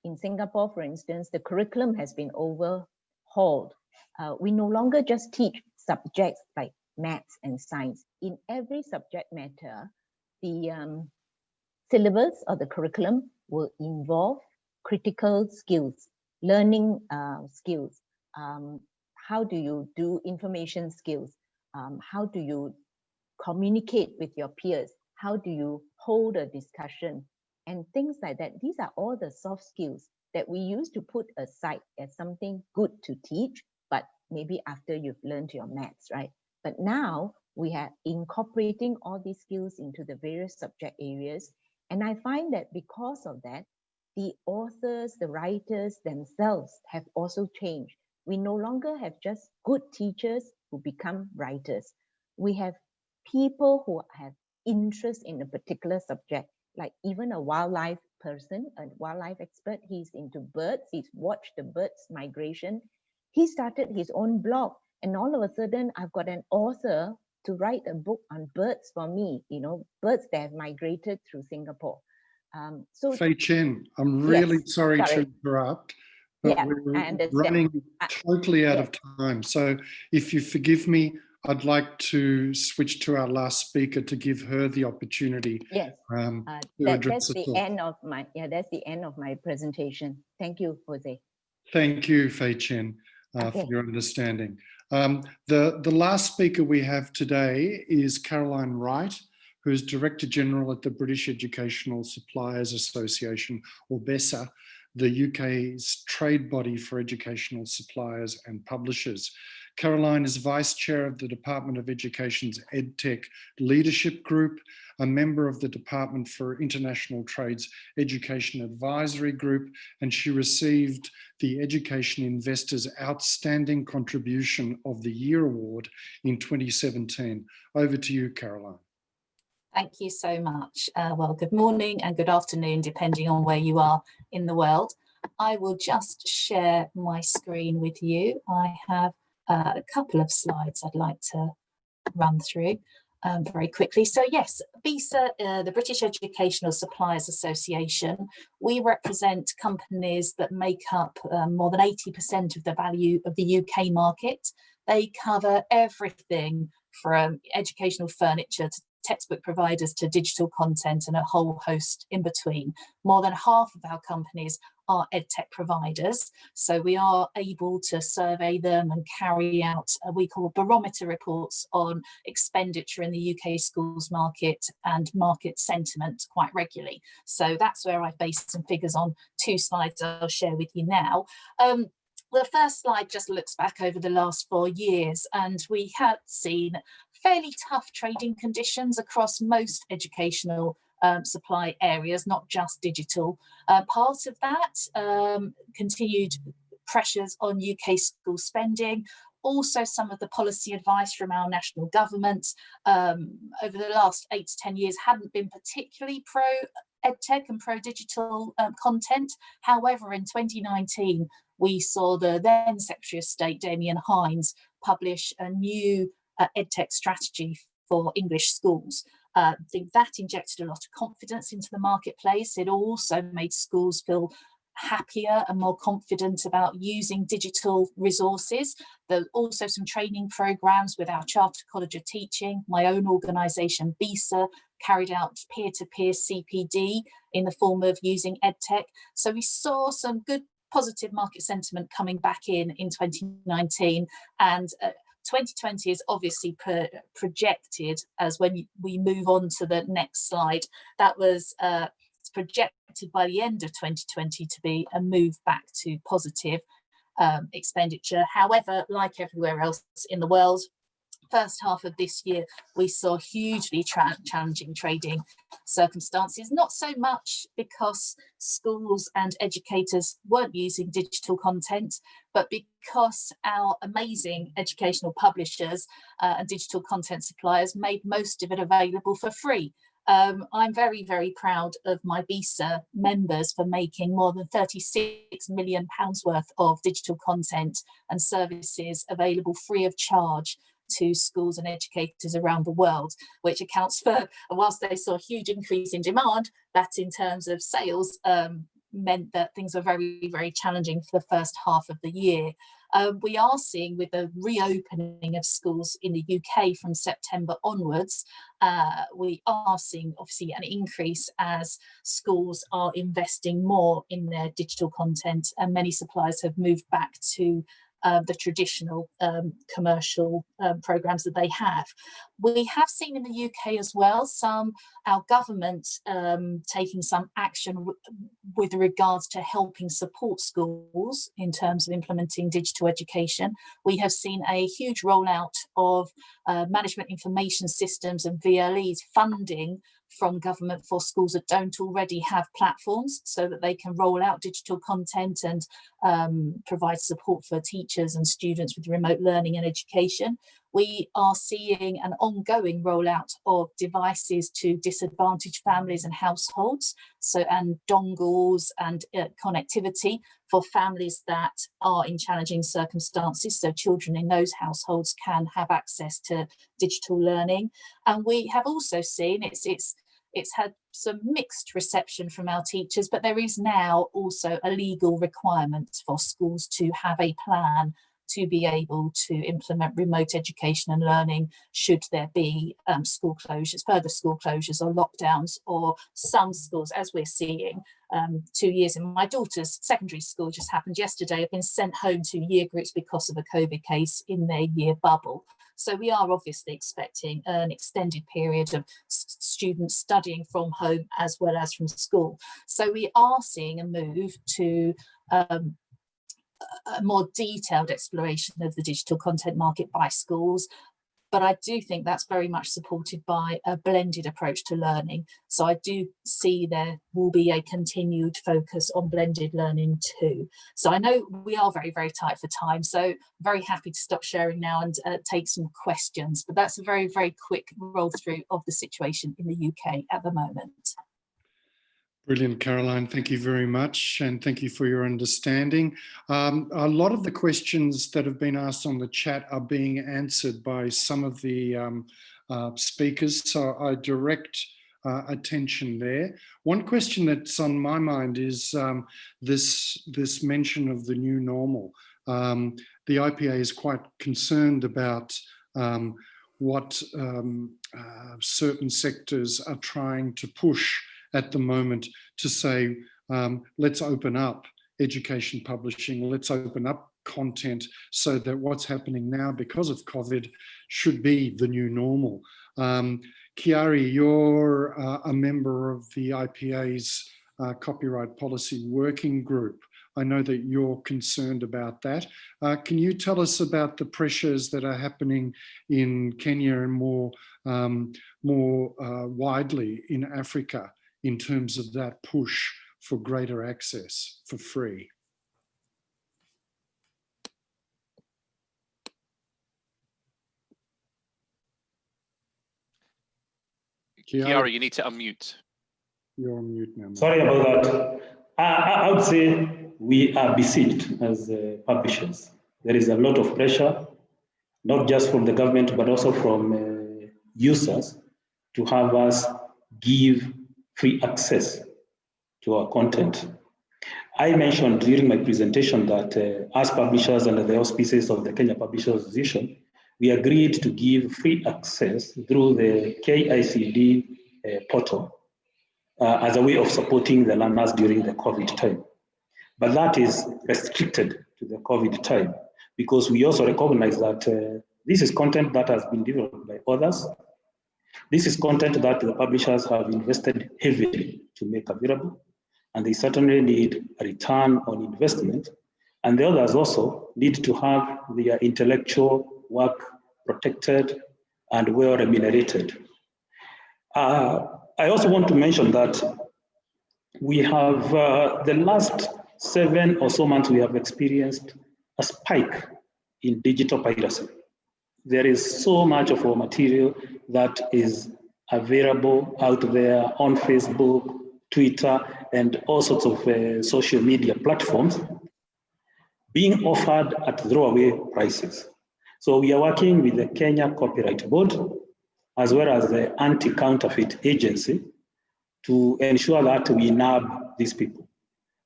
in Singapore, for instance, the curriculum has been overhauled. We no longer just teach subjects like maths and science. In every subject matter, the syllabus or the curriculum will involve critical skills, learning skills. How do you do information skills? How do you communicate with your peers? How do you hold a discussion? And things like that. These are all the soft skills that we used to put aside as something good to teach, but maybe after you've learned your maths, right? But now we are incorporating all these skills into the various subject areas. And I find that because of that, the authors, the writers themselves have also changed. We no longer have just good teachers who become writers. We have people who have interest in a particular subject like even a wildlife person, a wildlife expert. He's into birds. He's watched the birds migration. He started his own blog, and all of a sudden I've got an author to write a book on birds for me, you know, birds that have migrated through Singapore. So Fei Chen, I'm really yes, sorry to interrupt, but yeah, we're I understand. running totally out yes. of time. So if you forgive me, I'd like to switch to our last speaker to give her the opportunity. Yes, to that's address the us all. end of my, that's the end of my presentation. Thank you, Jose. Thank you, Fei Chen, for your understanding. The last speaker we have today is Caroline Wright, who's Director General at the British Educational Suppliers Association, or BESA, the UK's trade body for educational suppliers and publishers. Caroline is Vice Chair of the Department of Education's EdTech Leadership Group, a member of the Department for International Trade's Education Advisory Group, and she received the Education Investors Outstanding Contribution of the Year Award in 2017. Over to you, Caroline. Thank you so much. Well, good morning and good afternoon, depending on where you are in the world. I will just share my screen with you. I have a couple of slides I'd like to run through very quickly. So yes, BESA, the British Educational Suppliers Association, we represent companies that make up more than 80% of the value of the UK market. They cover everything from educational furniture to textbook providers to digital content and a whole host in between. More than half of our companies are edtech providers, so we are able to survey them and carry out we call barometer reports on expenditure in the UK schools market and market sentiment quite regularly. So that's where I've based some figures on 2 slides I'll share with you now. The first slide just looks back over the last 4 years, and we have seen fairly tough trading conditions across most educational supply areas, not just digital. Part of that, continued pressures on UK school spending, also some of the policy advice from our national government over the last 8 to 10 years hadn't been particularly pro edtech and pro digital content. However, in 2019, we saw the then Secretary of State, Damien Hines, publish a new edtech strategy for English schools. I think that injected a lot of confidence into the marketplace. It also made schools feel happier and more confident about using digital resources. There were also some training programs with our Chartered College of Teaching. My own organisation, BESA, carried out peer-to-peer CPD in the form of using edtech. So we saw some good positive market sentiment coming back in 2019, and 2020 is obviously projected as when we move on to the next slide. That was projected by the end of 2020 to be a move back to positive expenditure. However, like everywhere else in the world, first half of this year, we saw hugely challenging trading circumstances, not so much because schools and educators weren't using digital content, but because our amazing educational publishers and digital content suppliers made most of it available for free. I'm very, very proud of my BESA members for making more than £36 million worth of digital content and services available free of charge to schools and educators around the world, which accounts for, whilst they saw a huge increase in demand, that in terms of sales meant that things were very, very challenging for the first half of the year. We are seeing, with the reopening of schools in the UK from September onwards, we are seeing obviously an increase as schools are investing more in their digital content, and many suppliers have moved back to the traditional commercial programs that they have. We have seen in the UK as well our government taking some action with regards to helping support schools in terms of implementing digital education. We have seen a huge rollout of management information systems and VLEs funding from government for schools that don't already have platforms, so that they can roll out digital content and provide support for teachers and students with remote learning and education. We are seeing an ongoing rollout of devices to disadvantaged families and households, and dongles and connectivity for families that are in challenging circumstances, so children in those households can have access to digital learning. And we have also seen it's had some mixed reception from our teachers, but there is now also a legal requirement for schools to have a plan to be able to implement remote education and learning should there be school closures, further school closures or lockdowns, or some schools, as we're seeing. 2 years in my daughter's secondary school just happened yesterday, have been sent home to year groups because of a COVID case in their year bubble. So we are obviously expecting an extended period of students studying from home as well as from school. So we are seeing a move to a more detailed exploration of the digital content market by schools. But I do think that's very much supported by a blended approach to learning. So I do see there will be a continued focus on blended learning too. So I know we are very, very tight for time. So very happy to stop sharing now and take some questions. But that's a very, very quick roll through of the situation in the UK at the moment. Brilliant, Caroline. Thank you very much. And thank you for your understanding. A lot of the questions that have been asked on the chat are being answered by some of the speakers. So I direct attention there. One question that's on my mind is this mention of the new normal. The IPA is quite concerned about what certain sectors are trying to push at the moment to say, let's open up education publishing, let's open up content so that what's happening now because of COVID should be the new normal. Kiarie, you're a member of the IPA's Copyright Policy Working Group. I know that you're concerned about that. Can you tell us about the pressures that are happening in Kenya and more widely in Africa in terms of that push for greater access for free? Kiarie, you need to unmute. You're on mute now. Sorry about that. I would say we are besieged as publishers. There is a lot of pressure, not just from the government, but also from users to have us give free access to our content. I mentioned during my presentation that as publishers under the auspices of the Kenya Publishers Association, we agreed to give free access through the KICD portal as a way of supporting the learners during the COVID time. But that is restricted to the COVID time because we also recognize that this is content that has been developed by others. This is content that the publishers have invested heavily to make available, and they certainly need a return on investment. And the others also need to have their intellectual work protected and well remunerated. I also want to mention that we have, the last 7 or so months, we have experienced a spike in digital piracy. There is so much of our material that is available out there on Facebook, Twitter, and all sorts of social media platforms being offered at throwaway prices. So we are working with the Kenya Copyright Board as well as the Anti-Counterfeit Agency to ensure that we nab these people.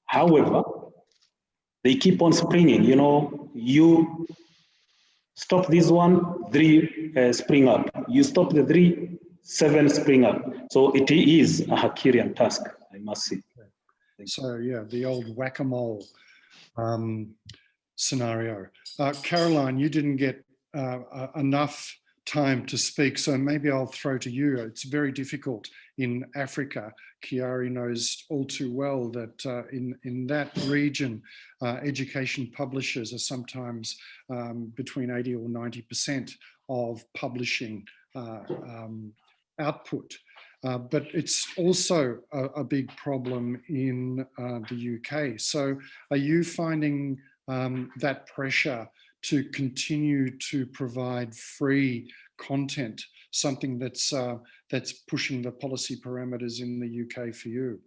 However, they keep on springing, you know, you stop this one, 3 spring up. You stop the 3, 7 spring up. So it is a Herculean task, I must say. So yeah, the old whack-a-mole scenario. Caroline, you didn't get enough time to speak, so maybe I'll throw to you. It's very difficult in Africa. Kiarie knows all too well that in that region, education publishers are sometimes between 80 or 90% of publishing output. but it's also a big problem in the UK. So are you finding that pressure to continue to provide free content, something that's pushing the policy parameters in the UK for you?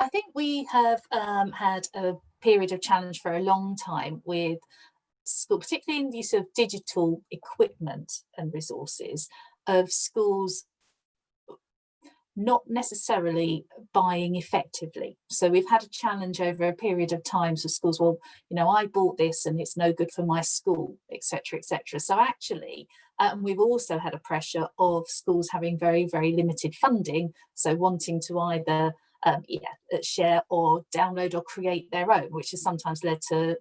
I think we have had a period of challenge for a long time with school, particularly in the use of digital equipment and resources, of schools not necessarily buying effectively. So we've had a challenge over a period of time for schools, well, you know, I bought this and it's no good for my school, etc., etc. So actually, we've also had a pressure of schools having very, very limited funding, so wanting to either share or download or create their own, which has sometimes led to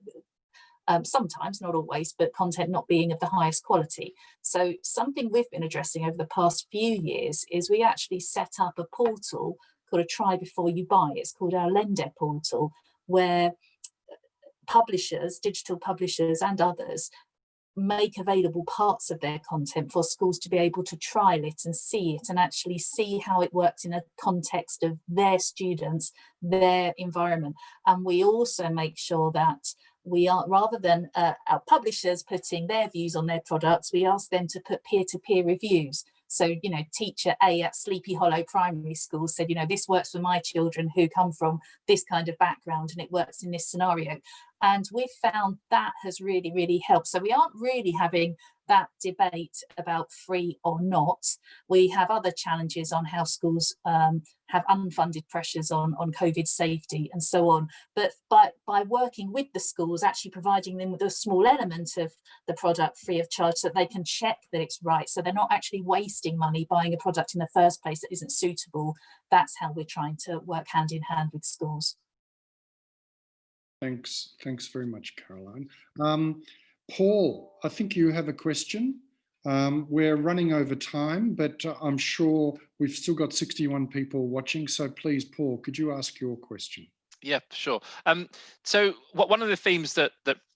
sometimes, not always, but content not being of the highest quality. So something we've been addressing over the past few years is we actually set up a portal called a Try Before You Buy. It's called our Lender portal, where publishers, digital publishers and others, make available parts of their content for schools to be able to trial it and see it and actually see how it works in a context of their students, their environment. And we also make sure that we are, rather than our publishers putting their views on their products, we ask them to put peer-to-peer reviews. So, you know, teacher A at Sleepy Hollow Primary School said, you know, this works for my children who come from this kind of background and it works in this scenario. And we've found that has really, really helped. So we aren't really having that debate about free or not. We have other challenges on how schools have unfunded pressures on COVID safety and so on. But by working with the schools, actually providing them with a small element of the product free of charge so that they can check that it's right. So they're not actually wasting money buying a product in the first place that isn't suitable. That's how we're trying to work hand in hand with schools. Thanks very much, Caroline. Paul, I think you have a question. We're running over time, but I'm sure we've still got 61 people watching. So please, Paul, could you ask your question? Yeah, sure. So one of the themes that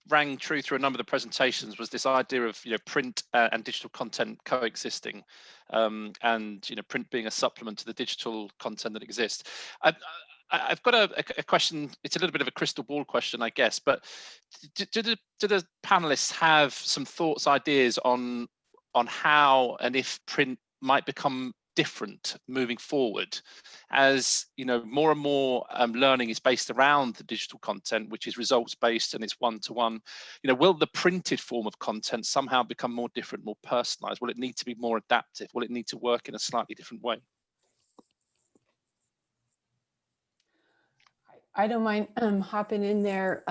rang true through a number of the presentations was this idea of, you know, print and digital content coexisting, and, you know, print being a supplement to the digital content that exists. I've got a question. It's a little bit of a crystal ball question, I guess, but do the panelists have some thoughts, ideas on how and if print might become different moving forward, as, you know, more and more learning is based around the digital content, which is results based and it's one-to-one. You know, will the printed form of content somehow become more different, more personalized? Will it need to be more adaptive? Will it need to work in a slightly different way? I don't mind hopping in there.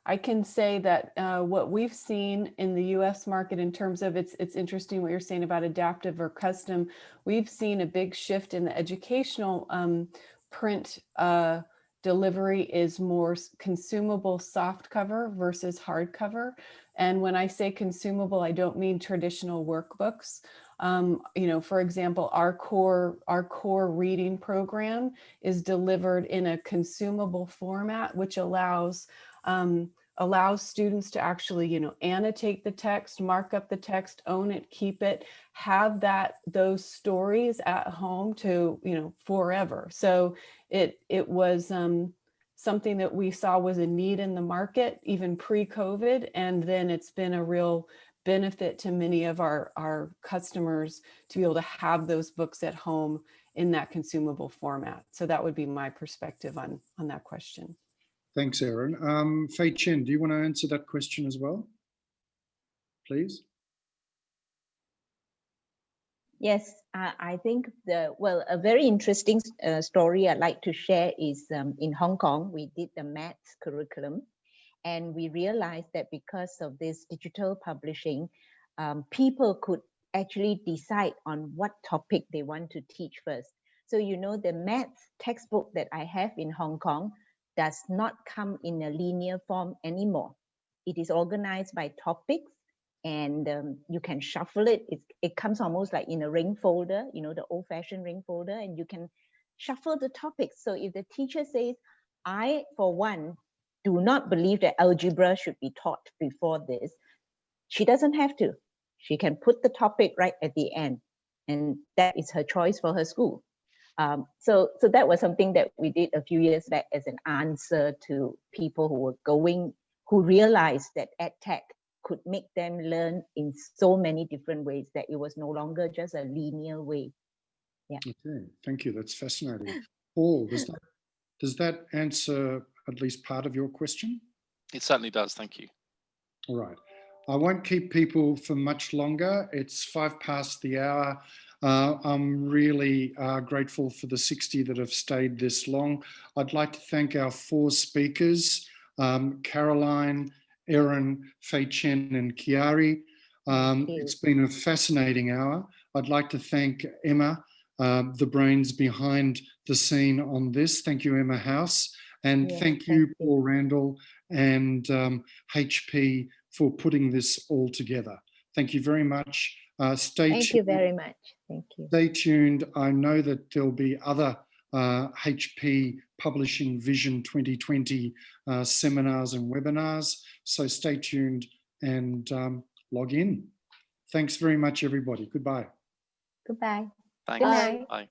I can say that what we've seen in the US market in terms of it's interesting what you're saying about adaptive or custom. We've seen a big shift in the educational print delivery is more consumable soft cover versus hardcover. And when I say consumable, I don't mean traditional workbooks. You know, for example, our core reading program is delivered in a consumable format, which allows students to actually, you know, annotate the text, mark up the text, own it, keep it, have those stories at home to, you know, forever. So it was something that we saw was a need in the market even pre-COVID, and then it's been a real benefit to many of our customers to be able to have those books at home in that consumable format. So that would be my perspective on that question. Thanks, Erin. Fei Chen, do you want to answer that question as well, please? Yes, I think a very interesting story I'd like to share is in Hong Kong, we did the maths curriculum, and we realized that because of this digital publishing, people could actually decide on what topic they want to teach first. So, you know, the maths textbook that I have in Hong Kong does not come in a linear form anymore. It is organized by topics, and you can shuffle it. It comes almost like in a ring folder, you know, the old-fashioned ring folder, and you can shuffle the topics. So if the teacher says, I, for one, do not believe that algebra should be taught before this, she doesn't have to. She can put the topic right at the end. and that is her choice for her school. So that was something that we did a few years back as an answer to people who realized that EdTech could make them learn in so many different ways, that it was no longer just a linear way. Yeah. Okay, thank you. That's fascinating. Paul, does that answer at least part of your question? It certainly does. Thank you. All right. I won't keep people for much longer. It's 5 past the hour. I'm really grateful for the 60 that have stayed this long. I'd like to thank our 4 speakers, Caroline, Erin, Chen, and Kiarie. It's been a fascinating hour. I'd like to thank Emma, the brains behind the scene on this. Thank you, Emma House. And thank you, Paul Randall and HP for putting this all together. Thank you very much. Thank you very much. Thank you. Stay tuned. I know that there'll be other HP Publishing Vision 2020 seminars and webinars. So stay tuned and log in. Thanks very much, everybody. Goodbye. Goodbye. Thanks. Good night. Bye.